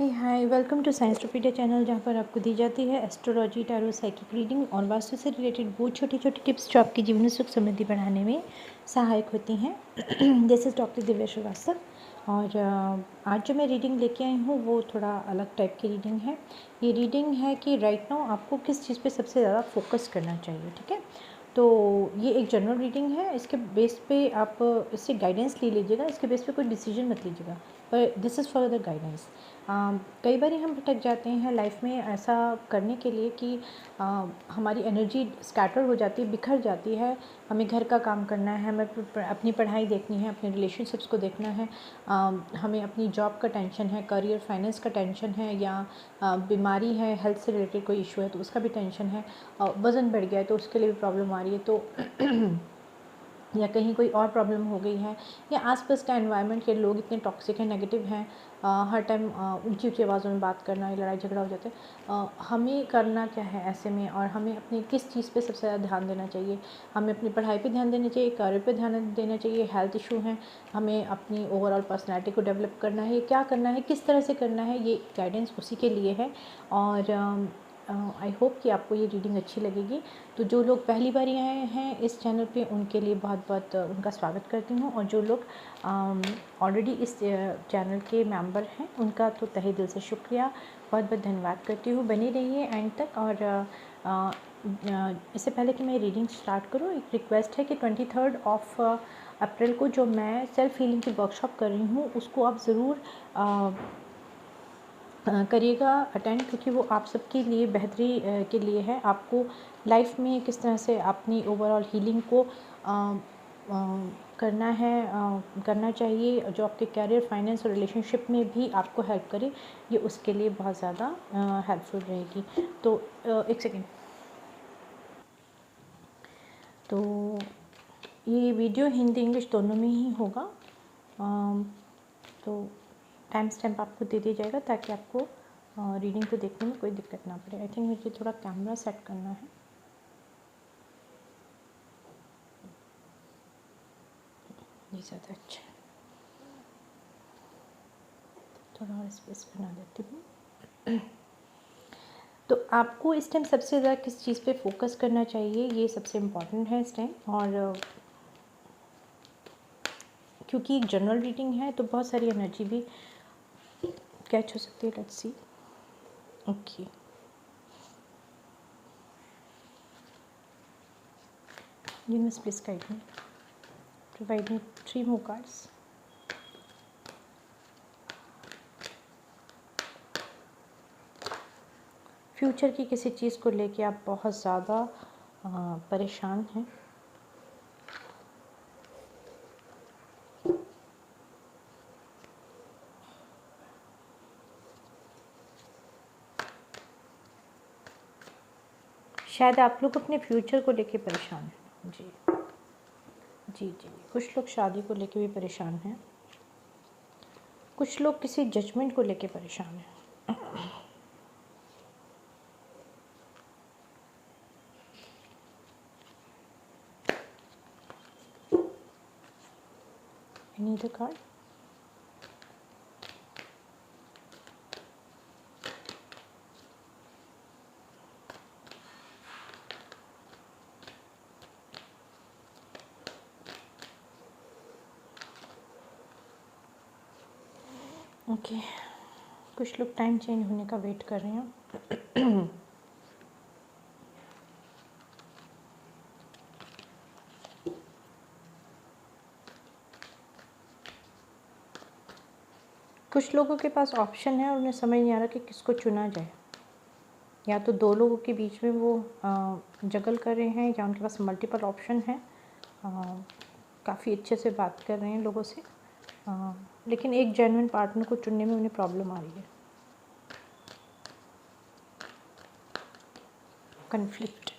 Hi welcome to साइंसटोपीडिया channel, जहाँ पर आपको दी जाती है एस्ट्रोलॉजी, टैरो, साइकिक रीडिंग और वास्तु से रिलेटेड बहुत छोटी छोटी टिप्स जो आपकी जीवन में सुख समृद्धि बढ़ाने में सहायक होती हैं। This is doctor Divya Srivastava. और आज जो मैं रीडिंग लेके आई हूँ वो थोड़ा अलग टाइप की रीडिंग है। ये रीडिंग है कि राइट नाउ आपको किस चीज़ पे सबसे ज़्यादा फोकस करना चाहिए। ठीक है, तो ये एक जनरल रीडिंग है। इसके बेस पे आप इससे गाइडेंस ले लीजिएगा, इसके बेस पे कोई डिसीजन मत लीजिएगा, पर this is for the guidance. कई बार हम भटक जाते हैं लाइफ में ऐसा करने के लिए कि हमारी एनर्जी स्कैटर हो जाती है, बिखर जाती है। हमें घर का काम करना है, हमें अपनी पढ़ाई देखनी है, अपने रिलेशनशिप्स को देखना है, हमें अपनी जॉब का टेंशन है, करियर फाइनेंस का टेंशन है, या बीमारी है, हेल्थ से रिलेटेड कोई इशू है तो उसका भी टेंशन है, वज़न बढ़ गया है तो उसके लिए भी प्रॉब्लम आ रही है, तो या कहीं कोई और प्रॉब्लम हो गई है, या आसपास का एनवायरनमेंट के लोग इतने टॉक्सिक हैं, नेगेटिव हैं, हर टाइम ऊंची ऊंची आवाज़ों में बात करना, लड़ाई झगड़ा हो जाता है। हमें करना क्या है ऐसे में, और हमें अपनी किस चीज़ पे सबसे ज़्यादा ध्यान देना चाहिए। हमें अपनी पढ़ाई पे ध्यान देना चाहिए, करियर पे ध्यान देना चाहिए, हेल्थ इशू हैं, हमें अपनी ओवरऑल पर्सनैलिटी को डेवलप करना है, क्या करना है, किस तरह से करना है, ये गाइडेंस उसी के लिए है। और आई होप कि आपको ये रीडिंग अच्छी लगेगी। तो जो लोग पहली बार आए हैं इस चैनल पे उनके लिए बहुत बहुत उनका स्वागत करती हूँ, और जो लोग ऑलरेडी इस चैनल के मेंबर हैं उनका तो तहे दिल से शुक्रिया, बहुत बहुत धन्यवाद करती हूँ। बने रहिए एंड तक। और इससे पहले कि मैं रीडिंग स्टार्ट करूँ, एक रिक्वेस्ट है कि 23 अप्रैल को जो मैं सेल्फ हीलिंग की वर्कशॉप कर रही हूँ उसको आप ज़रूर करिएगा अटेंड, क्योंकि वो आप सबके लिए बेहतरी के लिए है। आपको लाइफ में किस तरह से अपनी ओवरऑल हीलिंग को करना है, करना चाहिए, जो आपके कैरियर, फाइनेंस और रिलेशनशिप में भी आपको हेल्प करे, ये उसके लिए बहुत ज़्यादा हेल्पफुल रहेगी। तो एक सेकेंड। तो ये वीडियो हिंदी इंग्लिश दोनों में ही होगा, तो टाइम स्टैम्प आपको दे दिया जाएगा ताकि आपको रीडिंग को देखने में कोई दिक्कत ना पड़े। आई थिंक मुझे थोड़ा कैमरा सेट करना है। ये ज़्यादा अच्छा है, थोड़ा और स्पेस बना देती हूँ। तो आपको इस टाइम सबसे ज़्यादा किस चीज़ पे फोकस करना चाहिए, ये सबसे इम्पॉर्टेंट है इस टाइम। और क्योंकि एक जनरल रीडिंग है तो बहुत सारी एनर्जी भी कैच हो सकती है। Let's see. Okay, universe please guide me, provide me 3 more cards। Future की किसी चीज़ को लेके आप बहुत ज़्यादा परेशान हैं। शायद आप लोग अपने फ्यूचर को लेके परेशान हैं। जी जी जी, कुछ लोग शादी को लेके भी परेशान हैं, कुछ लोग किसी जजमेंट को लेके परेशान हैं। Any other card? ओके, कुछ लोग टाइम चेंज होने का वेट कर रहे हैं। कुछ लोगों के पास ऑप्शन है और उन्हें समझ नहीं आ रहा कि किसको चुना जाए। या तो दो लोगों के बीच में वो जगल कर रहे हैं, या उनके पास मल्टीपल ऑप्शन है। काफ़ी अच्छे से बात कर रहे हैं लोगों से, लेकिन एक जेन्युइन पार्टनर को चुनने में उन्हें प्रॉब्लम आ रही है। Conflict.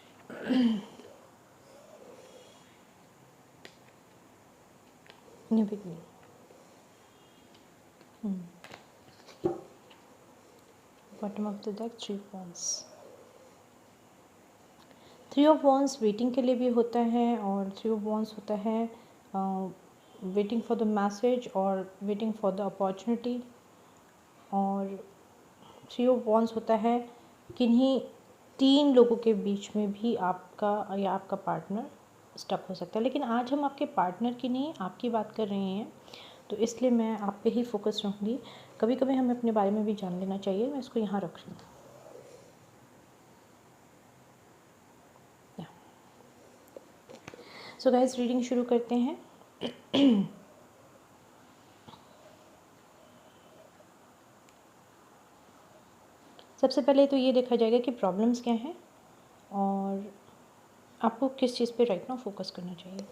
New beginning. Bottom of the deck 3 of Wands। 3 of Wands waiting के लिए भी होता है, और 3 of Wands होता है वेटिंग फॉर द मैसेज और वेटिंग फॉर द अपॉर्चुनिटी। और थ्री ऑफ वॉन्ड्स होता है किन्हीं 3 लोगों के बीच में भी आपका या आपका पार्टनर स्टक हो सकता है। लेकिन आज हम आपके पार्टनर की नहीं, आपकी बात कर रहे हैं, तो इसलिए मैं आप पे ही फोकस रहूँगी। कभी कभी हमें अपने बारे में भी जान लेना चाहिए। मैं इसको यहाँ रख रही हूँ। सो गाइस, रीडिंग शुरू करते हैं। सबसे पहले तो ये देखा जाएगा कि प्रॉब्लम्स क्या हैं और आपको किस चीज़ पे राइट नाउ फोकस करना चाहिए।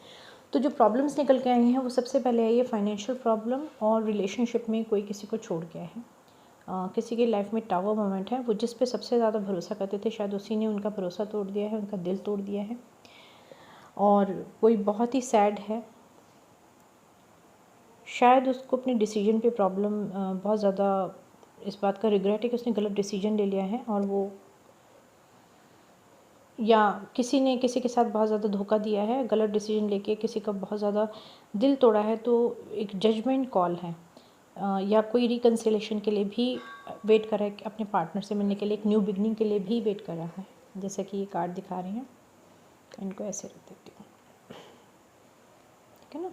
तो जो प्रॉब्लम्स निकल के आई हैं वो सबसे पहले है ये फाइनेंशियल प्रॉब्लम और रिलेशनशिप में कोई किसी को छोड़ गया है। किसी की लाइफ में टावर मोमेंट है, वो जिस पे सबसे ज़्यादा भरोसा करते थे शायद उसी ने उनका भरोसा तोड़ दिया है, उनका दिल तोड़ दिया है। और कोई बहुत ही सैड है, शायद उसको अपने डिसीजन पे प्रॉब्लम बहुत ज़्यादा इस बात का रिग्रेट है कि उसने गलत डिसीजन ले लिया है, और वो या किसी ने किसी के साथ बहुत ज़्यादा धोखा दिया है, गलत डिसीजन लेके किसी का बहुत ज़्यादा दिल तोड़ा है। तो एक जजमेंट कॉल है, या कोई रिकन्सिलेशन के लिए भी वेट कर रहा है, अपने पार्टनर से मिलने के लिए, एक न्यू बिगनिंग के लिए भी वेट कर रहा है। जैसे कि ये कार्ड दिखा रहे हैं, इनको ऐसे रख देती हूँ, ठीक है ना।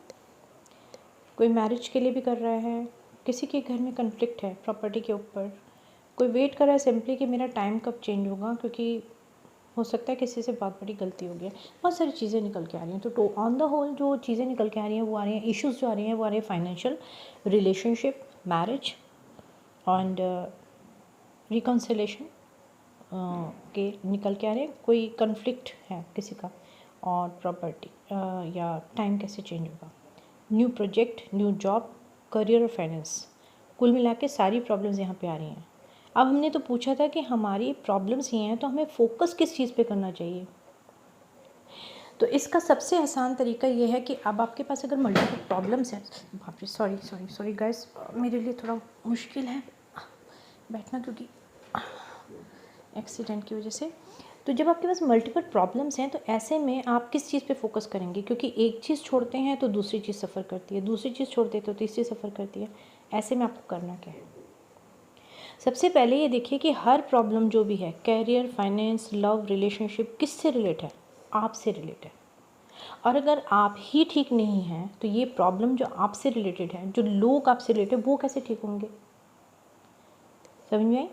कोई मैरिज के लिए भी कर रहा है, किसी के घर में कन्फ्लिक्ट है प्रॉपर्टी के ऊपर, कोई वेट कर रहा है सिंपली कि मेरा टाइम कब चेंज होगा, क्योंकि हो सकता है किसी से बहुत बड़ी गलती हो गई है। बहुत सारी चीज़ें निकल के आ रही हैं। तो ऑन द होल जो चीज़ें निकल के आ रही हैं वो आ रही हैं, इश्यूज़ जो आ रही हैं वो आ रही हैं financial, relationship, marriage and reconciliation के निकल के आ रहे हैं। कोई कन्फ्लिक्ट है किसी का, और प्रॉपर्टी या टाइम कैसे चेंज होगा, new project, new job, career और फाइनेंस। कुल मिला के सारी प्रॉब्लम्स यहाँ पे आ रही हैं। अब हमने तो पूछा था कि हमारी प्रॉब्लम्स ये हैं, तो हमें फोकस किस चीज़ पे करना चाहिए। तो इसका सबसे आसान तरीका ये है कि अब आपके पास अगर मल्टीपल प्रॉब्लम्स हैं, बाप रे, सॉरी गाइस, मेरे लिए थोड़ा मुश्किल है बैठना क्योंकि एक्सीडेंट की वजह से। तो जब आपके पास मल्टीपल प्रॉब्लम्स हैं तो ऐसे में आप किस चीज़ पे फोकस करेंगे, क्योंकि एक चीज़ छोड़ते हैं तो दूसरी चीज़ सफ़र करती है, दूसरी चीज़ छोड़ते हैं तो तीसरी सफ़र करती है। ऐसे में आपको करना क्या है, सबसे पहले ये देखिए कि हर प्रॉब्लम जो भी है, कैरियर, फाइनेंस, लव, रिलेशनशिप, किससे रिलेट है, आपसे रिलेट है। और अगर आप ही ठीक नहीं हैं तो ये प्रॉब्लम जो आपसे रिलेटेड है, जो लोग आपसे रिलेटेड, वो कैसे ठीक होंगे, समझ में आई।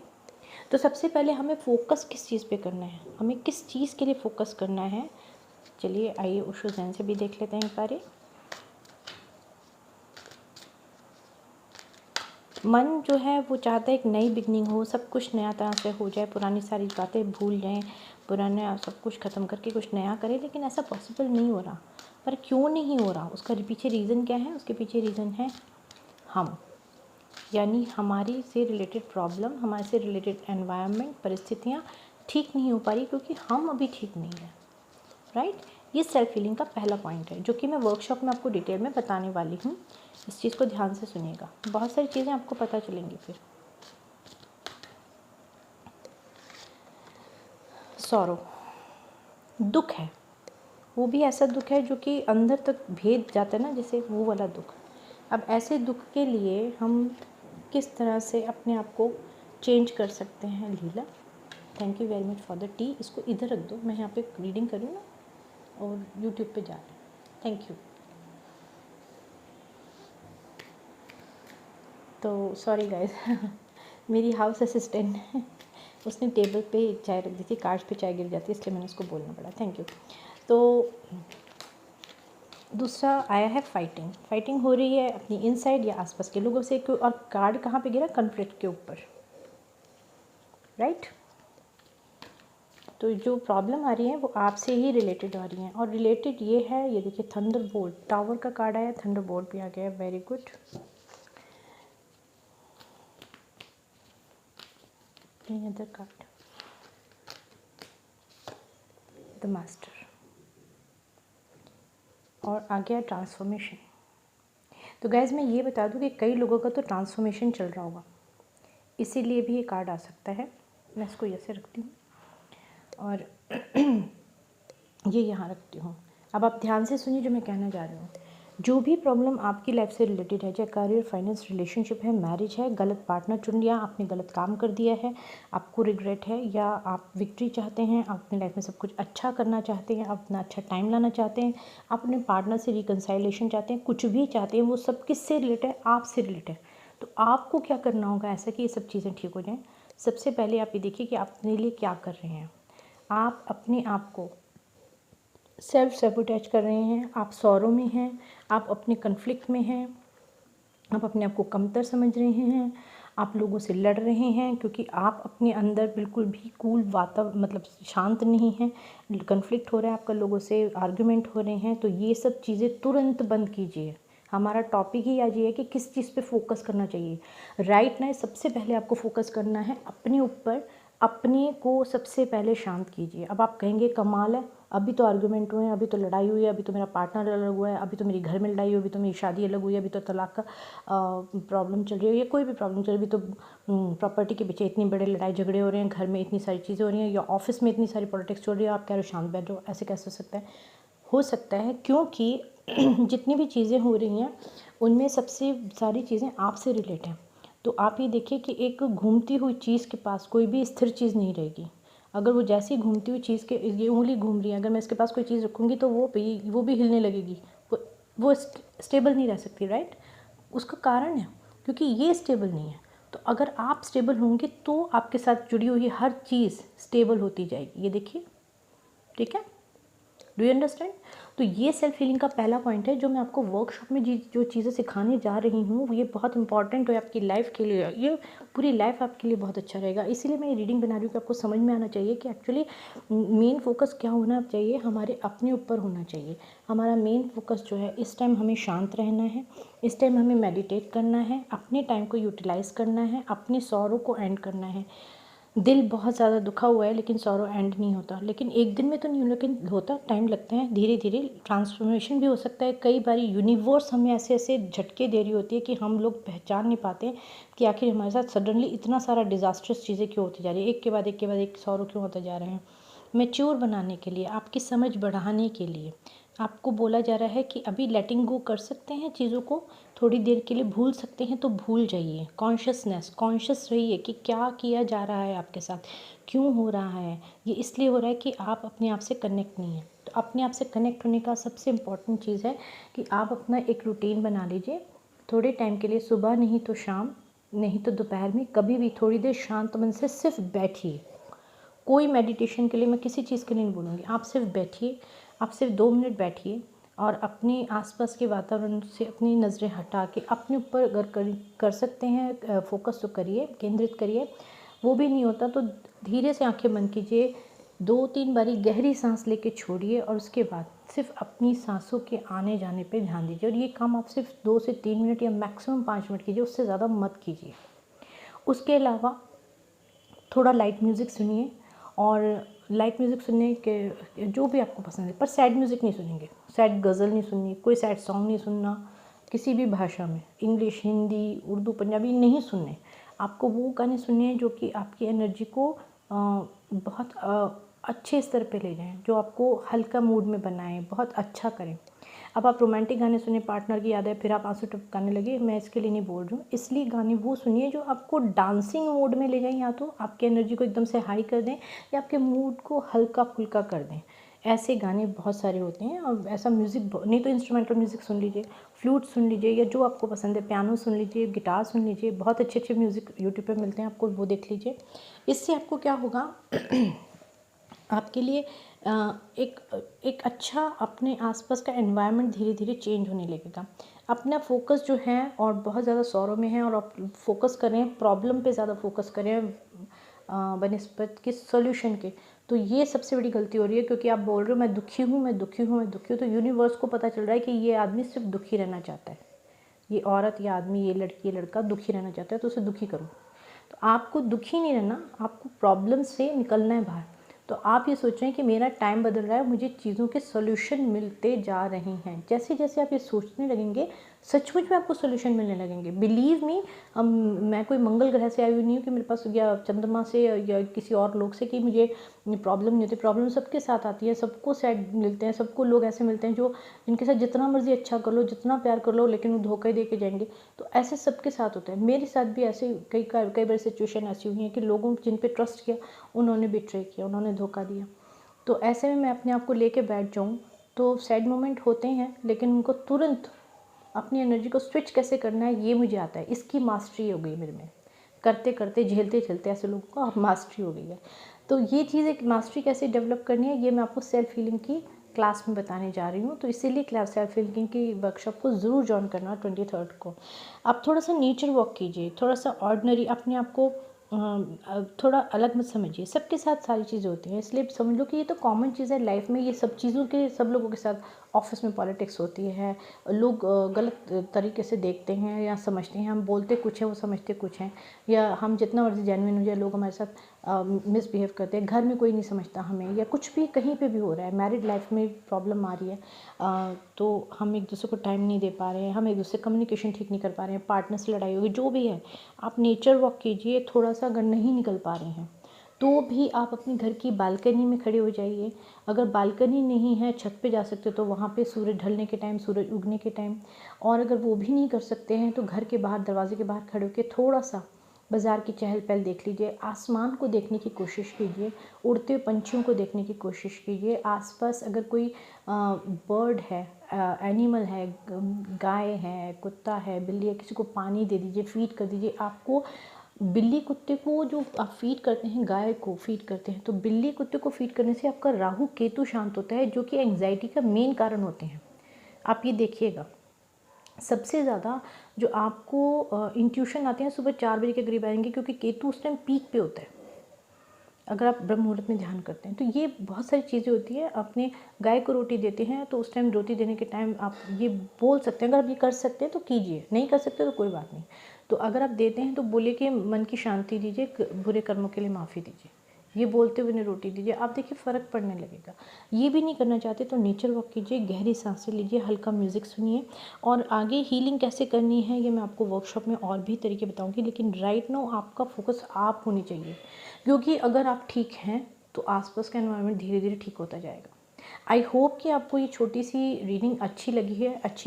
तो सबसे पहले हमें फोकस किस चीज़ पे करना है, हमें किस चीज़ के लिए फोकस करना है। चलिए आइए ओशो ज़ेन से भी देख लेते हैं एक बार। मन जो है वो चाहता है एक नई बिगनिंग हो, सब कुछ नया तरह से हो जाए, पुरानी सारी बातें भूल जाएं, पुराना सब कुछ ख़त्म करके कुछ नया करें, लेकिन ऐसा पॉसिबल नहीं हो रहा। पर क्यों नहीं हो रहा, उसका पीछे रीज़न क्या है, उसके पीछे रीज़न है हम, यानी हमारी से रिलेटेड प्रॉब्लम, हमारे से रिलेटेड एनवायरनमेंट, परिस्थितियाँ ठीक नहीं हो पा रही क्योंकि हम अभी ठीक नहीं हैं, राइट। ये सेल्फ हीलिंग का पहला पॉइंट है, जो कि मैं वर्कशॉप में आपको डिटेल में बताने वाली हूँ। इस चीज़ को ध्यान से सुनिएगा, बहुत सारी चीज़ें आपको पता चलेंगी फिर। सॉरो, दुख है, वो भी ऐसा दुख है जो कि अंदर तक भेद जाता है ना, जैसे वो वाला दुख। अब ऐसे दुख के लिए हम किस तरह से अपने आप को चेंज कर सकते हैं। Leela, thank you very much for the tea. इसको इधर रख दो, मैं यहाँ पे रीडिंग करूँ ना और यूट्यूब पे जा रहा है। Thank you. तो सॉरी गाइस, मेरी हाउस असिस्टेंट है, उसने टेबल पे चाय रख दी थी, कांच पे चाय गिर जाती है, इसलिए मैंने उसको बोलना पड़ा। Thank you. तो दूसरा आया है फाइटिंग। फाइटिंग हो रही है अपनी इनसाइड या आसपास के लोगों से, और कार्ड कहाँ पे गिरा, कॉन्फ्लिक्ट के ऊपर, राइट। तो जो प्रॉब्लम आ रही है वो आपसे ही रिलेटेड आ रही हैं, और रिलेटेड ये है, ये देखिए थंडरबोल्ट, टावर का कार्ड आया, थंडरबोल्ट भी आ गया, very good. Other card, the master, और आ गया ट्रांसफॉर्मेशन। तो गैस मैं ये बता दूं कि कई लोगों का तो ट्रांसफॉर्मेशन चल रहा होगा, इसीलिए भी ये कार्ड आ सकता है। मैं इसको ऐसे रखती हूँ और ये यहाँ रखती हूँ। अब आप ध्यान से सुनिए जो मैं कहना जा रही हूँ। जो भी प्रॉब्लम आपकी लाइफ से रिलेटेड है, चाहे करियर, फाइनेंस, रिलेशनशिप है, मैरिज है, गलत पार्टनर चुन लिया, आपने गलत काम कर दिया है, आपको रिग्रेट है, या आप विक्ट्री चाहते हैं, आप अपनी लाइफ में सब कुछ अच्छा करना चाहते हैं, आप अपना अच्छा टाइम लाना चाहते हैं, आप अपने पार्टनर से रिकन्साइलेशन चाहते हैं, कुछ भी चाहते हैं, वो सब किससे रिलेटेड है? आपसे रिलेटेड है। तो आपको क्या करना होगा ऐसा कि ये सब चीज़ें ठीक हो जाएँ? सबसे पहले आप ये देखिए कि आप अपने लिए क्या कर रहे हैं। आप अपने आप को सेल्फ सैबोटेज कर रहे हैं, आप सौरों में हैं, आप अपने कन्फ्लिक्ट में हैं, आप अपने आप को कमतर समझ रहे हैं, आप लोगों से लड़ रहे हैं क्योंकि आप अपने अंदर बिल्कुल भी कूल मतलब शांत नहीं हैं, कन्फ्लिक्ट हो रहा है आपका, लोगों से आर्गुमेंट हो रहे हैं। तो ये सब चीज़ें तुरंत बंद कीजिए। हमारा टॉपिक ही आज ये है कि किस चीज़ पे फोकस करना चाहिए। राइट ना, सबसे पहले आपको फोकस करना है अपने ऊपर, अपने को सबसे पहले शांत कीजिए। अब आप कहेंगे कमाल है, अभी तो आर्गुमेंट हुए हैं, अभी तो लड़ाई हुई है, अभी तो मेरा पार्टनर अलग हुआ है, अभी तो मेरी घर में लड़ाई हुई, अभी तो मेरी शादी अलग हुई है, अभी तो तलाक का प्रॉब्लम चल रही है, या कोई भी प्रॉब्लम चल रही है, अभी तो प्रॉपर्टी के पीछे इतनी बड़े लड़ाई झगड़े हो रहे हैं, घर में इतनी सारी चीज़ें हो रही हैं, या ऑफिस में इतनी सारी पॉलिटिक्स चल रही है, आप कह रहे हो शांत बैठ जाओ। ऐसे कैसे हो सकता है? हो सकता है क्योंकि जितनी भी चीज़ें हो रही हैं उनमें सबसे सारी चीज़ें आपसे रिलेट हैं। तो आप ये देखिए कि एक घूमती हुई चीज़ के पास कोई भी स्थिर चीज़ नहीं रहेगी। अगर वो जैसी घूमती हुई चीज़ के ये उंगली घूम रही है, अगर मैं इसके पास कोई चीज़ रखूँगी तो वो भी हिलने लगेगी, वो स्टेबल नहीं रह सकती, राइट? उसका कारण है क्योंकि ये स्टेबल नहीं है। तो अगर आप स्टेबल होंगे तो आपके साथ जुड़ी हुई हर चीज़ स्टेबल होती जाएगी। ये देखिए, ठीक है? Do you understand? तो ये सेल्फ हीलिंग का पहला पॉइंट है जो मैं आपको वर्कशॉप में जो चीज़ें सिखाने जा रही हूँ, ये बहुत इंपॉर्टेंट है आपकी लाइफ के लिए। ये पूरी लाइफ आपके लिए बहुत अच्छा रहेगा। इसीलिए मैं ये रीडिंग बना रही हूँ कि आपको समझ में आना चाहिए कि एक्चुअली मेन फोकस क्या होना चाहिए, हमारे अपने ऊपर होना चाहिए। हमारा मेन फोकस जो है, इस टाइम हमें शांत रहना है, इस टाइम हमें मेडिटेट करना है, अपने टाइम को यूटिलाइज़ करना है, अपने सौरों को एंड करना है। दिल बहुत ज़्यादा दुखा हुआ है लेकिन सॉरो एंड नहीं होता, लेकिन एक दिन में तो नहीं, लेकिन होता, टाइम लगता है, धीरे धीरे ट्रांसफॉर्मेशन भी हो सकता है। कई बार यूनिवर्स हमें ऐसे ऐसे झटके दे रही होती है कि हम लोग पहचान नहीं पाते कि आखिर हमारे साथ सडनली इतना सारा डिज़ास्टर्स चीज़ें क्यों होती जा रही है, एक के बाद एक के बाद एक सॉरो क्यों होते जा रहे हैं। मैच्योर बनाने के लिए, आपकी समझ बढ़ाने के लिए आपको बोला जा रहा है कि अभी लेटिंग गो कर सकते हैं चीज़ों को, थोड़ी देर के लिए भूल सकते हैं तो भूल जाइए। कॉन्शियस रहिए कि क्या किया जा रहा है आपके साथ, क्यों हो रहा है। ये इसलिए हो रहा है कि आप अपने आप से कनेक्ट नहीं हैं। तो अपने आप से कनेक्ट होने का सबसे इम्पॉर्टेंट चीज़ है कि आप अपना एक रूटीन बना लीजिए थोड़े टाइम के लिए, सुबह नहीं तो शाम, नहीं तो दोपहर में, कभी भी थोड़ी देर शांत मन से सिर्फ बैठिए। कोई मेडिटेशन के लिए मैं किसी चीज़ के लिए नहीं बोलूँगी, आप सिर्फ बैठिए, आप सिर्फ 2 मिनट बैठिए और अपने आसपास के वातावरण से अपनी नज़रें हटा के अपने ऊपर अगर कर सकते हैं फोकस तो करिए, केंद्रित करिए। वो भी नहीं होता तो धीरे से आंखें बंद कीजिए, 2-3 बारी गहरी सांस लेके छोड़िए और उसके बाद सिर्फ अपनी सांसों के आने जाने पे ध्यान दीजिए। और ये काम आप सिर्फ 2 से 3 मिनट या मैक्सिमम 5 मिनट कीजिए, उससे ज़्यादा मत कीजिए। उसके अलावा थोड़ा लाइट म्यूज़िक सुनिए, और लाइट म्यूज़िक सुनने के जो भी आपको पसंद है, पर सैड म्यूज़िक नहीं सुनेंगे, सैड गज़ल नहीं सुननी, कोई सैड सॉन्ग नहीं सुनना, किसी भी भाषा में, इंग्लिश, हिंदी, उर्दू, पंजाबी नहीं सुनने। आपको वो गाने सुनने हैं जो कि आपकी एनर्जी को बहुत अच्छे स्तर पे ले जाएं, जो आपको हल्का मूड में बनाएं, बहुत अच्छा करें। अब आप रोमांटिक गाने सुनिए, पार्टनर की याद है, फिर आप आंसू टपकाने लगे, मैं इसके लिए नहीं बोल रही हूँ। इसलिए गाने वो सुनिए जो आपको डांसिंग मोड में ले जाएं, या तो आपकी एनर्जी को एकदम से हाई कर दें या आपके मूड को हल्का फुल्का कर दें। ऐसे गाने बहुत सारे होते हैं, और ऐसा म्यूज़िक नहीं तो इंस्ट्रूमेंटल म्यूज़िक सुन लीजिए, फ्लूट सुन लीजिए, या जो आपको पसंद है, पियानो सुन लीजिए, गिटार सुन लीजिए, बहुत अच्छे अच्छे म्यूज़िक यूट्यूब पे मिलते हैं, आपको वो देख लीजिए। इससे आपको क्या होगा आपके लिए एक अच्छा अपने आसपास का एनवायरनमेंट धीरे धीरे चेंज होने लगेगा। अपना फोकस जो है और बहुत ज़्यादा सौरों में है, और आप फोकस कर रहे हैं प्रॉब्लम पे, ज़्यादा फोकस कर रहे हैं बनिस्बत के सॉल्यूशन के, तो ये सबसे बड़ी गलती हो रही है। क्योंकि आप बोल रहे हो मैं दुखी हूँ, मैं दुखी हूँ, मैं दुखी हूँ, तो यूनिवर्स को पता चल रहा है कि ये आदमी सिर्फ दुखी रहना चाहता है, ये औरत या आदमी, ये लड़की, ये लड़का दुखी रहना चाहता है, तो उसे दुखी करो। तो आपको दुखी नहीं रहना, आपको प्रॉब्लम से निकलना है बाहर। तो आप ये सोच रहे हैं कि मेरा टाइम बदल रहा है, मुझे चीज़ों के सॉल्यूशन मिलते जा रहे हैं। जैसे जैसे आप ये सोचने लगेंगे, सचमुच में आपको सोल्यूशन मिलने लगेंगे। बिलीव मी, मैं कोई मंगल ग्रह से आई हुई नहीं हूँ कि मेरे पास या चंद्रमा से या किसी और लोग से कि मुझे प्रॉब्लम नहीं होती। प्रॉब्लम सबके साथ आती है, सबको सैड मिलते हैं, सबको लोग ऐसे मिलते हैं जो जिनके साथ जितना मर्जी अच्छा कर लो, जितना प्यार कर लो, लेकिन वो धोखा ही दे के जाएंगे। तो ऐसे सबके साथ होता है। मेरे साथ भी ऐसे कई बार सिचुएशन ऐसी हुई है कि लोगों जिन पर ट्रस्ट किया उन्होंने बिट्रे किया, उन्होंने धोखा दिया। तो ऐसे में मैं अपने आप को लेके बैठ जाऊँ तो सैड मोमेंट होते हैं, लेकिन उनको तुरंत अपनी एनर्जी को स्विच कैसे करना है ये मुझे आता है। इसकी मास्टरी हो गई मेरे में, करते करते झेलते झेलते ऐसे लोगों को अब मास्टरी हो गई है। तो ये चीज़ एक मास्टरी कैसे डेवलप करनी है ये मैं आपको सेल्फ हीलिंग की क्लास में बताने जा रही हूँ। तो इसीलिए क्लास सेल्फ हीलिंग की वर्कशॉप को ज़रूर ज्वाइन करना 23 को। आप थोड़ा सा नेचर वॉक कीजिए, थोड़ा सा ऑर्डिनरी अपने आप को थोड़ा अलग मत समझिए। सबके साथ सारी चीज़ें होती हैं, इसलिए समझ लो कि ये तो कॉमन चीज़ है लाइफ में। ये सब चीज़ों के सब लोगों के साथ ऑफिस में पॉलिटिक्स होती है, लोग गलत तरीके से देखते हैं या समझते हैं। हम बोलते कुछ है वो समझते कुछ हैं, या हम जितना मर्जी जेन्युइन हो जाए लोग हमारे साथ मिसबिहेव करते हैं। घर में कोई नहीं समझता हमें, या कुछ भी कहीं पे भी हो रहा है, मैरिड लाइफ में प्रॉब्लम आ रही है, तो हम एक दूसरे को टाइम नहीं दे पा रहे हैं, हम एक दूसरे कम्युनिकेशन ठीक नहीं कर पा रहे हैं, पार्टनर से लड़ाई होगी, जो भी है। आप नेचर वॉक कीजिए थोड़ा सा। अगर नहीं निकल पा रहे हैं तो भी आप अपने घर की बालकनी में खड़े हो जाइए। अगर बालकनी नहीं है, छत पे जा सकते तो वहाँ पे सूरज ढलने के टाइम, सूरज उगने के टाइम। और अगर वो भी नहीं कर सकते हैं तो घर के बाहर, दरवाजे के बाहर खड़े होकर थोड़ा सा बाज़ार की चहल पहल देख लीजिए, आसमान को देखने की कोशिश कीजिए, उड़ते हुए पंछियों को देखने की कोशिश कीजिए। आसपास अगर कोई बर्ड है, एनिमल है, गाय है, कुत्ता है, बिल्ली है, किसी को पानी दे दीजिए, फीड कर दीजिए। आपको बिल्ली कुत्ते को जो आप फीड करते हैं, गाय को फीड करते हैं, तो बिल्ली कुत्ते को फीड करने से आपका राहु केतु शांत होता है, जो कि एंग्जाइटी का मेन कारण होते हैं। आप ये देखिएगा, सबसे ज़्यादा जो आपको इंट्यूशन आते हैं सुबह 4 बजे के करीब आएंगे, क्योंकि केतु उस टाइम पीक पे होता है अगर आप ब्रह्म मुहूर्त में ध्यान करते हैं। तो ये बहुत सारी चीज़ें होती है। अपने गाय को रोटी देते हैं तो उस टाइम रोटी देने के टाइम आप ये बोल सकते हैं, अगर आप ये कर सकते हैं तो कीजिए, नहीं कर सकते तो कोई बात नहीं। तो अगर आप देते हैं तो बोलिए कि मन की शांति दीजिए, बुरे कर्मों के लिए माफ़ी दीजिए, ये बोलते हुए उन्हें रोटी दीजिए। आप देखिए फ़र्क पड़ने लगेगा। ये भी नहीं करना चाहते तो नेचर वॉक कीजिए, गहरी सांसें लीजिए, हल्का म्यूज़िक सुनिए। और आगे हीलिंग कैसे करनी है ये मैं आपको वर्कशॉप में और भी तरीके बताऊंगी, लेकिन राइट नाउ आपका फोकस आप होनी चाहिए। क्योंकि अगर आप ठीक हैं तो आसपास का एनवायरनमेंट धीरे धीरे ठीक होता जाएगा। आई होप कि आपको ये छोटी सी रीडिंग अच्छी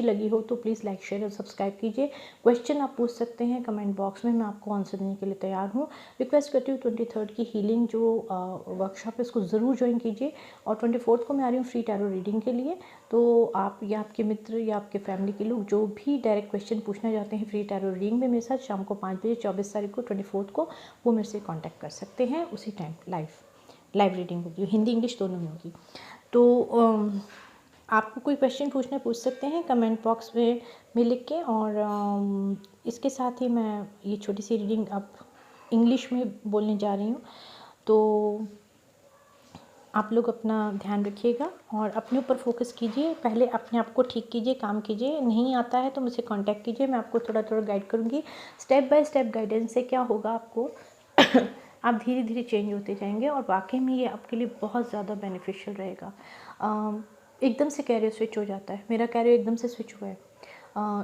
लगी हो तो प्लीज़ लाइक, शेयर और सब्सक्राइब कीजिए। क्वेश्चन आप पूछ सकते हैं कमेंट बॉक्स में, मैं आपको आंसर देने के लिए तैयार हूँ। रिक्वेस्ट करती हूँ 23 की हीलिंग जो वर्कशॉप है उसको ज़रूर ज्वाइन कीजिए। और 24 को मैं आ रही हूँ फ्री टैरो रीडिंग के लिए। तो आप या आपके मित्र या आपके फैमिली के लोग जो भी डायरेक्ट क्वेश्चन पूछना चाहते हैं फ्री टैरो रीडिंग में मेरे साथ, शाम को 5 बजे 24 तारीख को 24 को, वो मेरे से कॉन्टैक्ट कर सकते हैं। उसी टाइम लाइव रीडिंग होगी, हिंदी इंग्लिश दोनों में होगी। तो आपको कोई क्वेश्चन पूछ सकते हैं कमेंट बॉक्स में लिख के। और इसके साथ ही मैं ये छोटी सी रीडिंग अब इंग्लिश में बोलने जा रही हूँ। तो आप लोग अपना ध्यान रखिएगा और अपने ऊपर फोकस कीजिए। पहले अपने आप को ठीक कीजिए, काम कीजिए। नहीं आता है तो मुझसे कांटेक्ट कीजिए, मैं आपको थोड़ा थोड़ा गाइड करूँगी। स्टेप बाय स्टेप गाइडेंस से क्या होगा, आपको आप धीरे धीरे चेंज होते जाएंगे और वाकई में ये आपके लिए बहुत ज़्यादा बेनिफिशियल रहेगा। एकदम से कैरियर स्विच हो जाता है, मेरा कैरियर एकदम से स्विच हुआ है।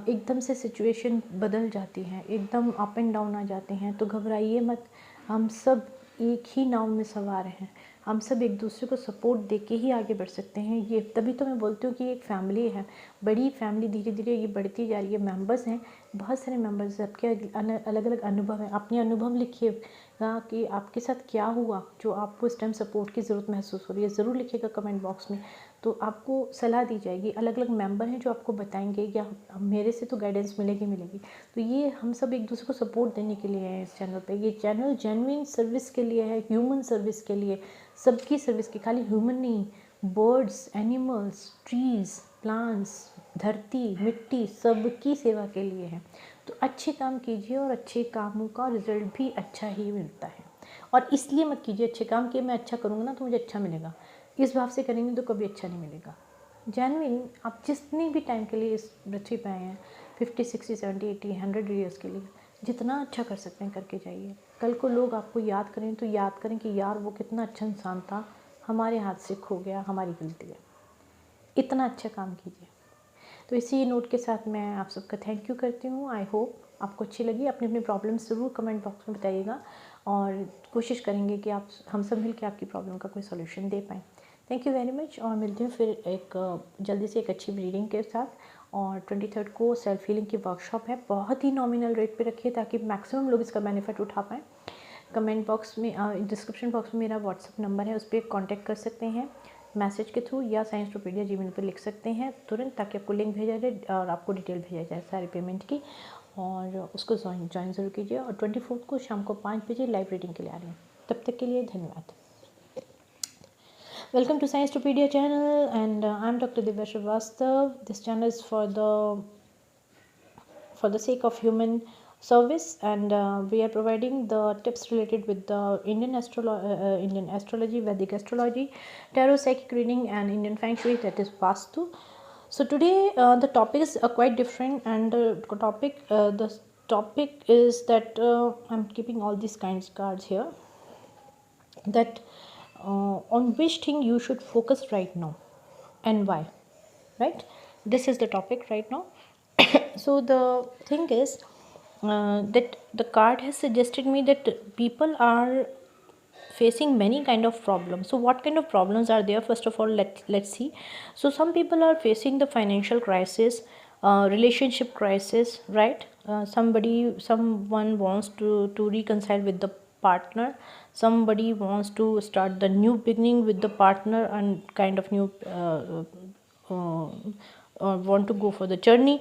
एकदम से सिचुएशन बदल जाती है, एकदम अप एंड डाउन आ जाते हैं, तो घबराइए मत। हम सब एक ही नाव में सवार हैं, हम सब एक दूसरे को सपोर्ट देके ही आगे बढ़ सकते हैं। ये तभी तो मैं बोलती हूँ कि एक फैमिली है, बड़ी फैमिली धीरे धीरे ये बढ़ती जा रही है। मेंबर्स हैं, बहुत सारे मेंबर्स, सबके अलग अलग अनुभव हैं। अपने अनुभव लिखिएगा कि आपके साथ क्या हुआ जो आपको इस टाइम सपोर्ट की ज़रूरत महसूस हो रही है, ज़रूर लिखिएगा कमेंट बॉक्स में। तो आपको सलाह दी जाएगी, अलग अलग मेंबर हैं जो आपको बताएंगे, या मेरे से तो गाइडेंस मिलेगी। तो ये हम सब एक दूसरे को सपोर्ट देने के लिए है इस चैनल पे। ये चैनल जेन्युइन सर्विस के लिए है, ह्यूमन सर्विस के लिए, सबकी सर्विस की, खाली ह्यूमन नहीं, बर्ड्स, एनिमल्स, ट्रीज़, प्लांट्स, धरती, मिट्टी, सबकी सेवा के लिए है। तो अच्छे काम कीजिए और अच्छे कामों का रिजल्ट भी अच्छा ही मिलता है। और इसलिए मत कीजिए अच्छे काम कि मैं अच्छा करूँगा ना तो मुझे अच्छा मिलेगा, इस भाव से करेंगे तो कभी अच्छा नहीं मिलेगा। जेन्युइन आप जितने भी टाइम के लिए इस पृथ्वी पे आए हैं, 50, 60, 70, 80, 100 ईयर्स के लिए, जितना अच्छा कर सकते हैं करके जाइए। कल को लोग आपको याद करें तो याद करें कि यार वो कितना अच्छा इंसान था, हमारे हाथ से खो गया, हमारी गलती है। इतना अच्छा काम कीजिए। तो इसी नोट के साथ मैं आप सबका थैंक यू करती हूँ। आई होप आपको अच्छी लगी। अपनी अपनी प्रॉब्लम्स ज़रूर कमेंट बॉक्स में बताइएगा और कोशिश करेंगे कि आप हम सब मिल के आपकी प्रॉब्लम का कोई सोल्यूशन दे पाएँ। थैंक यू वेरी मच और मिलती हूँ फिर एक जल्दी से एक अच्छी रीडिंग के साथ। और 23 को सेल्फ हीलिंग की वर्कशॉप है, बहुत ही नॉमिनल रेट पे रखिए ताकि मैक्सिमम लोग इसका बेनिफिट उठा पाएँ। कमेंट बॉक्स में डिस्क्रिप्शन बॉक्स में मेरा व्हाट्सअप नंबर है, उस पर कांटेक्ट कर सकते हैं मैसेज के थ्रू या साइंसटोपीडिया जीमेल पर लिख सकते हैं तुरंत, ताकि आपको लिंक भेजा जाए और आपको डिटेल भेजा जाए सारी पेमेंट की, और उसको ज्वाइन ज़रूर कीजिए। और 24 को शाम को 5 बजे लाइव रीडिंग के लिए आ रही हूँ। तब तक के लिए धन्यवाद। Welcome to Sciencetopedia channel, and I'm Dr. Divya Srivastav. This channel is for the sake of human service, and we are providing the tips related with the Indian astrology, Vedic astrology, tarot, psychic reading, and Indian feng shui, that is Vastu. So today the topic is quite different, and the topic is that I'm keeping all these kinds of cards here, that on which thing you should focus right now and why, right? This is the topic right now. So the thing is that the card has suggested me that people are facing many kind of problems. So what kind of problems are there? First of all, let's see. So some people are facing the financial crisis, relationship crisis, right? Someone wants to reconcile with the partner. Somebody wants to start the new beginning with the partner and kind of new want to go for the journey.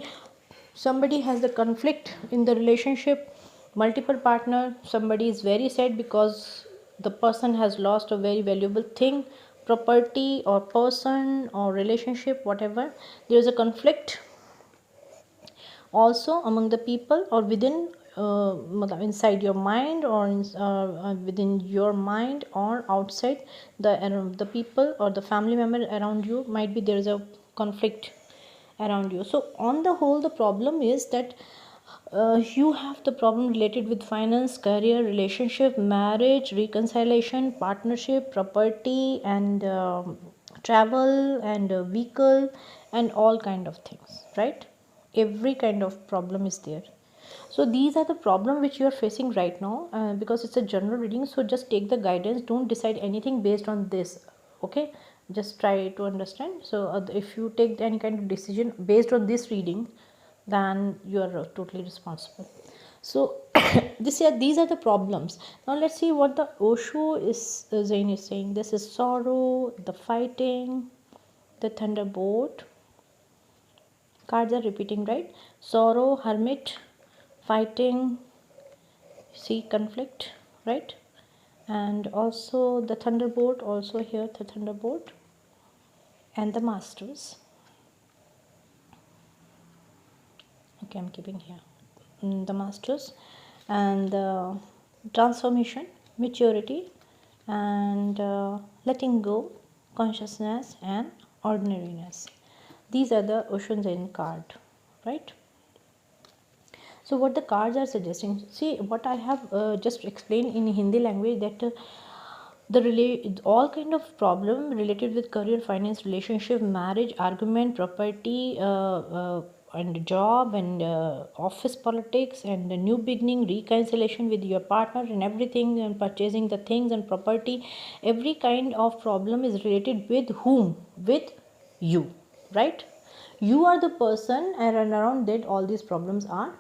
Somebody has the conflict in the relationship, multiple partner. Somebody is very sad because the person has lost a very valuable thing, property or person or relationship, whatever. There is a conflict also among the people or within inside your mind, or within your mind or outside the people or the family member around you. Might be there is a conflict around you. So on the whole, the problem is that you have the problem related with finance, career, relationship, marriage, reconciliation, partnership, property, and travel, and vehicle, and all kind of things, right? Every kind of problem is there. So these are the problem which you are facing right now, because it's a general reading. So just take the guidance, don't decide anything based on this, okay? Just try to understand. So if you take any kind of decision based on this reading, then you are totally responsible. So these are the problems. Now let's see what the Osho is Zain is saying. This is sorrow, the fighting, the thunderbolt. Cards are repeating, right? Sorrow, hermit, fighting, see, conflict, right? And also the thunderbolt, also here the thunderbolt, and the masters. Okay, I'm keeping here the masters, and the transformation, maturity, and letting go, consciousness, and ordinariness. These are the Osho Zen card, right? So what the cards are suggesting, see what I have just explained in Hindi language, that all kind of problem related with career, finance, relationship, marriage, argument, property, and job, and office politics, and the new beginning, reconciliation with your partner, and everything, and purchasing the things and property, every kind of problem is related with whom? With you, right? You are the person, and around that all these problems are,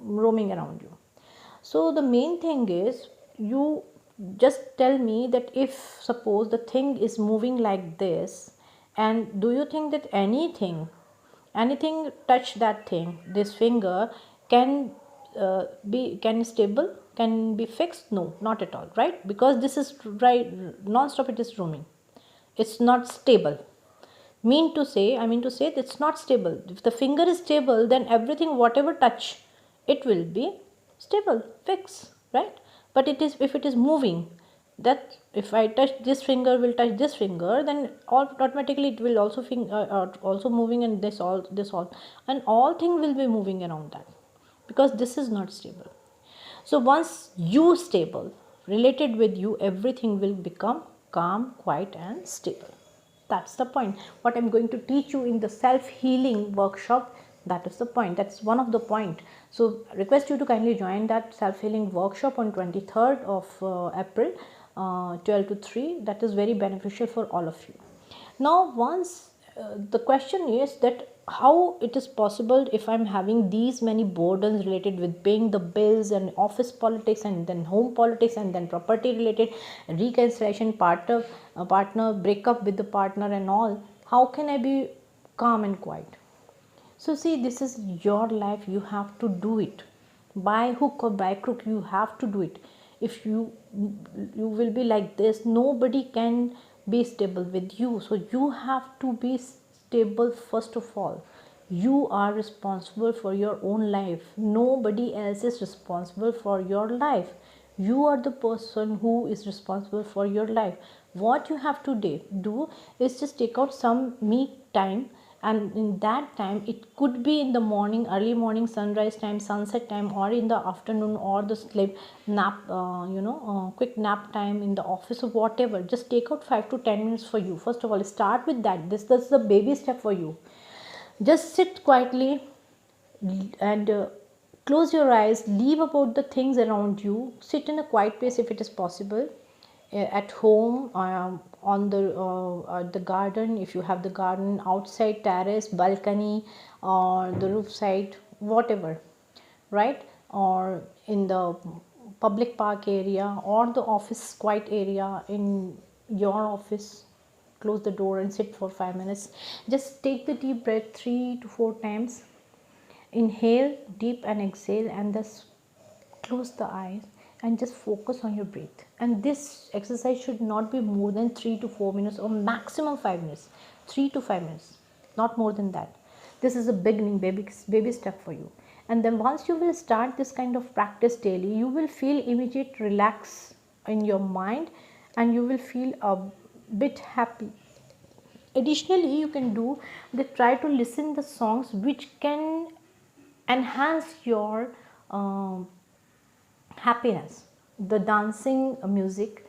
roaming around you. So the main thing is, you just tell me that if suppose the thing is moving like this, and do you think that anything touch that thing, this finger can can stable, can be fixed? No, not at all, right? Because this is right non-stop, it is roaming, it's not stable. I mean to say it's not stable. If the finger is stable, then everything whatever touch, it will be stable, fixed, right? But it is, if it is moving, that if I touch this finger will touch this finger, then automatically it will also also moving, and this all, and all thing will be moving around that, because this is not stable. So once you stable, related with you, everything will become calm, quiet, and stable. That's the point. What I'm going to teach you in the self-healing workshop, that is the point. That's one of the point. So request you to kindly join that self-healing workshop on 23rd of April, 12 to 3. That is very beneficial for all of you. Now once the question is that how it is possible if I'm having these many burdens related with paying the bills and office politics and then home politics and then property related reconciliation, partner breakup with the partner and all, how can I be calm and quiet? So see, this is your life, you have to do it by hook or by crook. You have to do it. If you will be like this, nobody can be stable with you. So you have to be stable first of all. You are responsible for your own life. Nobody else is responsible for your life. You are the person who is responsible for your life. What you have to do is just take out some me time, and in that time it could be in the morning, early morning, sunrise time, sunset time, or in the afternoon, or the sleep nap, quick nap time in the office or whatever. Just take out 5 to 10 minutes for you. First of all, start with that. This is the baby step for you. Just sit quietly and close your eyes, leave about the things around you, sit in a quiet place if it is possible, at home, on the garden, if you have the garden, outside, terrace, balcony, or the roof side, whatever, right? Or in the public park area, or the office quiet area in your office. Close the door and sit for 5 minutes. Just take the deep breath 3 to 4 times. Inhale deep and exhale, and just close the eyes and just focus on your breath. And this exercise should not be more than 3 to 4 minutes, or maximum 5 minutes. 3 to 5 minutes, not more than that. This is a beginning, baby step for you. And then once you will start this kind of practice daily, you will feel immediate relax in your mind, and you will feel a bit happy. Additionally, you can do that, try to listen the songs which can enhance your happiness. The dancing music,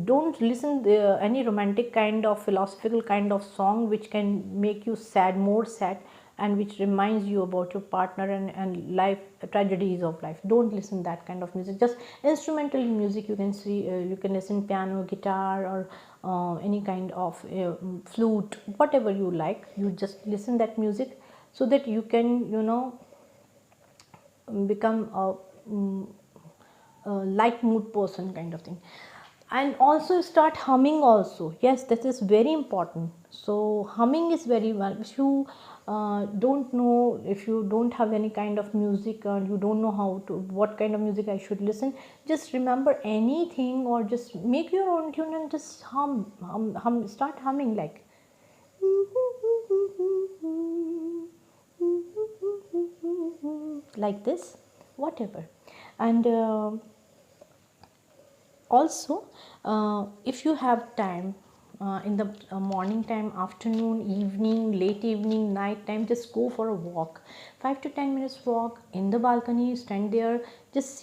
don't listen any romantic kind of philosophical kind of song which can make you sad, more sad, and which reminds you about your partner and life tragedies of life. Don't listen that kind of music. Just instrumental music. You can see, you can listen piano, guitar, or any kind of flute, whatever you like. You just listen that music so that you can become a light mood person kind of thing. And also start humming also. Yes, this is very important. So humming is very well. If you don't know, if you don't have any kind of music, and you don't know how to, what kind of music I should listen, just remember anything, or just make your own tune and just hum, start humming like this, whatever. And also, if you have time, in the morning time, afternoon, evening, late evening, night time, just go for a walk, 5 to 10 minutes walk in the balcony. Stand there, just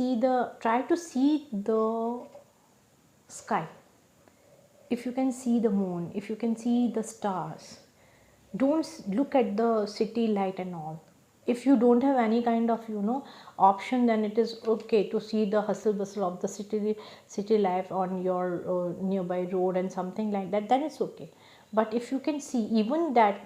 try to see the sky. If you can see the moon, if you can see the stars, don't look at the city light and all. If you don't have any kind of option, then it is okay to see the hustle bustle of the city life on your nearby road and something like that, then it's okay. But if you can see even that,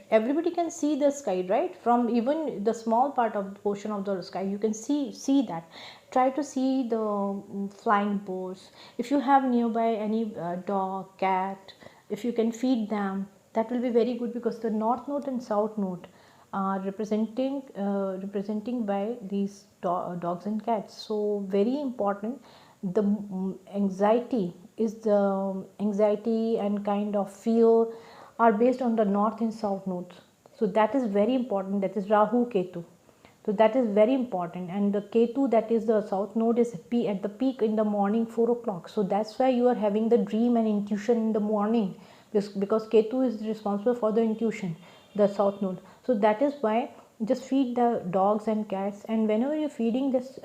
everybody can see the sky, right? From even the small part of the portion of the sky, you can see that. Try to see the flying birds. If you have nearby any dog, cat, if you can feed them, that will be very good, because the north node and south node are representing by these dogs and cats. So very important. The anxiety and kind of fear are based on the north and south nodes. So that is very important. That is Rahu Ketu. So that is very important. And the Ketu, that is the south node, is at the peak in the morning, 4 o'clock. So that's why you are having the dream and intuition in the morning, because Ketu is responsible for the intuition, the south node. So that is why just feed the dogs and cats. And whenever you're feeding this,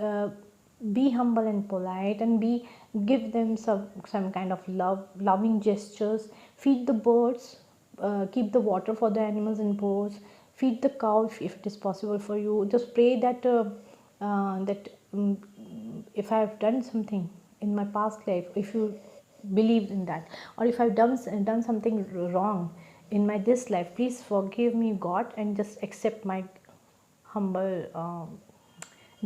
be humble and polite, and give them some kind of loving gestures. Feed the birds, keep the water for the animals and birds, feed the cow if it is possible for you. Just pray that that if I have done something in my past life, if you believe in that, or if I've done something wrong in my this life, please forgive me, God, and just accept my humble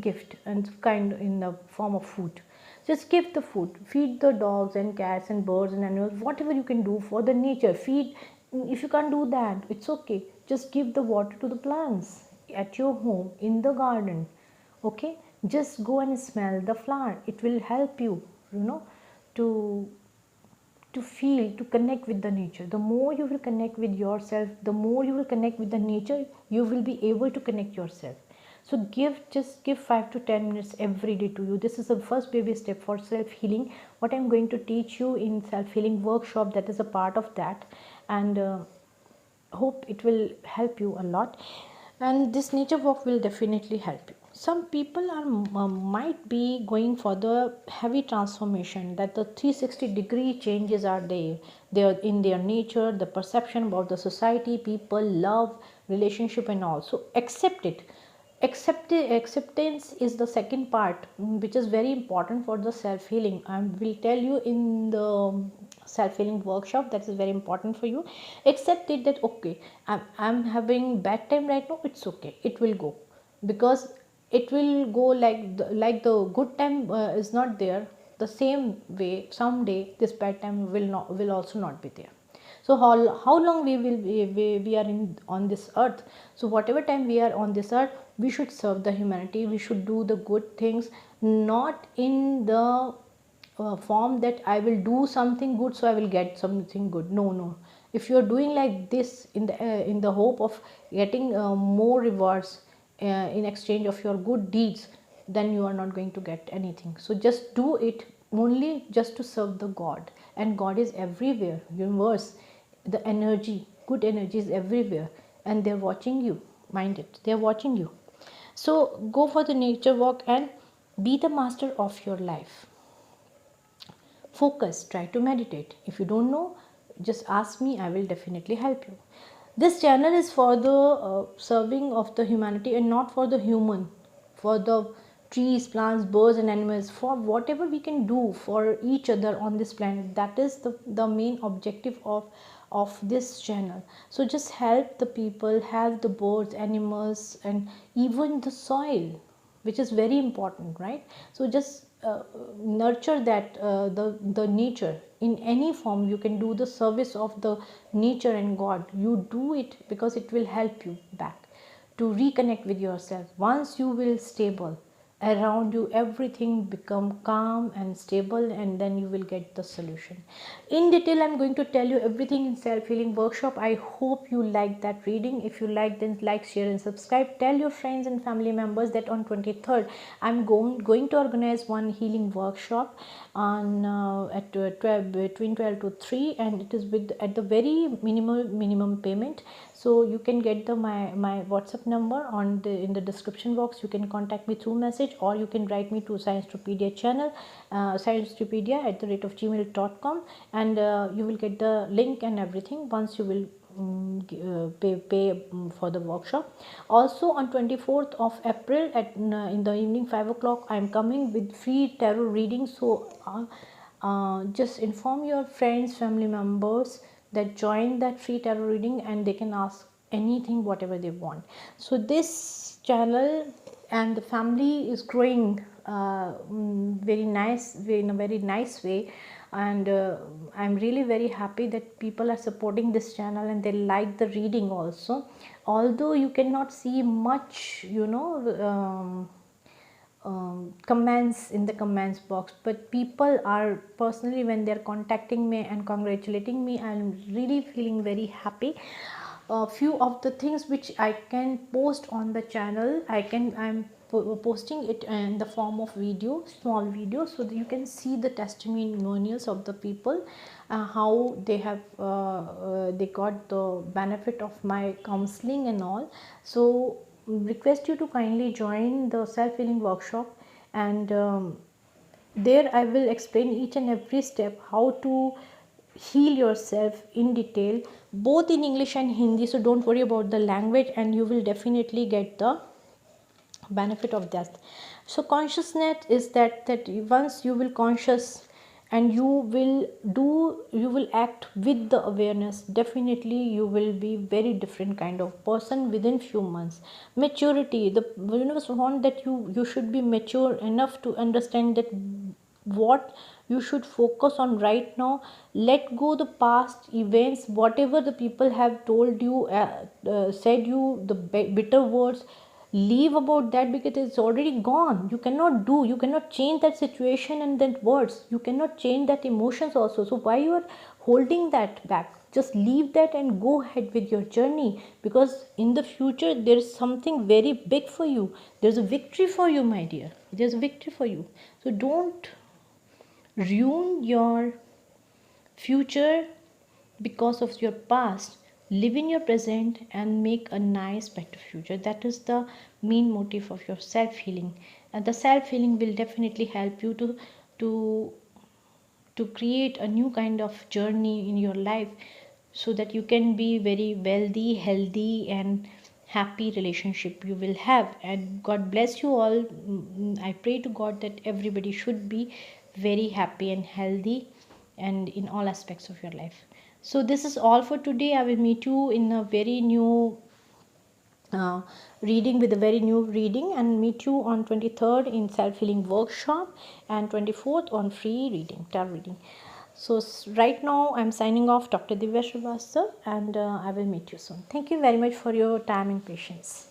gift and kind in the form of food. Just give the food, feed the dogs and cats and birds and animals, whatever you can do for the nature. Feed. If you can't do that, it's okay, just give the water to the plants at your home, in the garden. Okay, just go and smell the flower, it will help you, you know, to feel, to connect with the nature. The more you will connect with yourself, the more you will connect with the nature, you will be able to connect yourself. So just give 5 to 10 minutes every day to you. This is the first baby step for self healing. What I'm going to teach you in self healing workshop, that is a part of that, and hope it will help you a lot. And this nature walk will definitely help you. Some people are might be going for the heavy transformation, that the 360-degree changes are there. They are in their nature, the perception about the society, people, love, relationship and all. So accept it. Acceptance is the second part, which is very important for the self healing. I will tell you in the self healing workshop, that is very important for you. Accept it, that okay, I'm having bad time right now, it's okay, it will go. Because it will go like the good time is not there, the same way someday this bad time will also not be there. So how long we are in on this earth. So whatever time we are on this earth, we should serve the humanity, we should do the good things, not in the form that I will do something good so I will get something good. No, no. If you are doing like this in the hope of getting more rewards in exchange of your good deeds, then you are not going to get anything. So just do it only just to serve the God. And God is everywhere, universe, the energy, good energy is everywhere, and they're watching you. Mind it, they're watching you. So go for the nature walk and be the master of your life. Focus, try to meditate. If you don't know, just ask me, I will definitely help you. This channel is for the serving of the humanity and not for the human, for the trees, plants, birds and animals, for whatever we can do for each other on this planet. That is the main objective of this channel. So just help the people, help the birds, animals and even the soil, which is very important, right? So just nurture that the nature in any form. You can do the service of the nature and God, you do it, because it will help you back to reconnect with yourself. Once you will stable around you, everything become calm and stable, and then you will get the solution. In detail I'm going to tell you everything in self healing workshop. I hope you like that reading. If you like, then like, share and subscribe. Tell your friends and family members that on 23rd I'm going to organize one healing workshop on at 12, between 12 to 3, and it is with at the very minimum payment. So you can get the my WhatsApp number on the in the description box. You can contact me through message, or you can write me to Sciencepedia channel, sciencepedia@gmail.com, and you will get the link and everything once you will pay for the workshop. Also on 24th of April at in the evening 5 o'clock I am coming with free tarot reading. So just inform your friends, family members that join that free tarot reading, and they can ask anything whatever they want. So this channel and the family is growing very nice, in a very nice way, and I'm really very happy that people are supporting this channel and they like the reading also. Although you cannot see much, you know, comments in the comments box, but people are personally, when they're contacting me and congratulating me, I'm really feeling very happy. A few of the things which I can post on the channel, I'm posting it in the form of video, small video, so that you can see the testimonials of the people, how they have they got the benefit of my counseling and all. So request you to kindly join the self healing workshop. and there I will explain each and every step how to heal yourself in detail, both in English and Hindi. So don't worry about the language, and you will definitely get the benefit of that. So consciousness is that once you will conscious and you will act with the awareness, definitely you will be very different kind of person within few months. Maturity, the universe want that you should be mature enough to understand that what you should focus on right now. Let go the past events, whatever the people have told you, said you the bitter words, leave about that, because it's already gone. You cannot change that situation and that words, you cannot change that emotions also. So why you are holding that back? Just leave that and go ahead with your journey, because in the future there is something very big for you. There's a victory for you, my dear. There's a victory for you. So don't ruin your future because of your past. Live in your present and make a nice better future. That is the main motive of your self healing, and the self healing will definitely help you to to create a new kind of journey in your life, so that you can be very wealthy, healthy and happy relationship you will have. And God bless you all. I pray to God that everybody should be very happy and healthy and in all aspects of your life. So this is all for today. I will meet you in a very new uh, reading, with a very new reading, and meet you on 23rd in self-healing workshop and 24th on free reading, tarot reading. So right now I'm signing off, Dr. Divya Srivastava, and I will meet you soon. Thank you very much for your time and patience.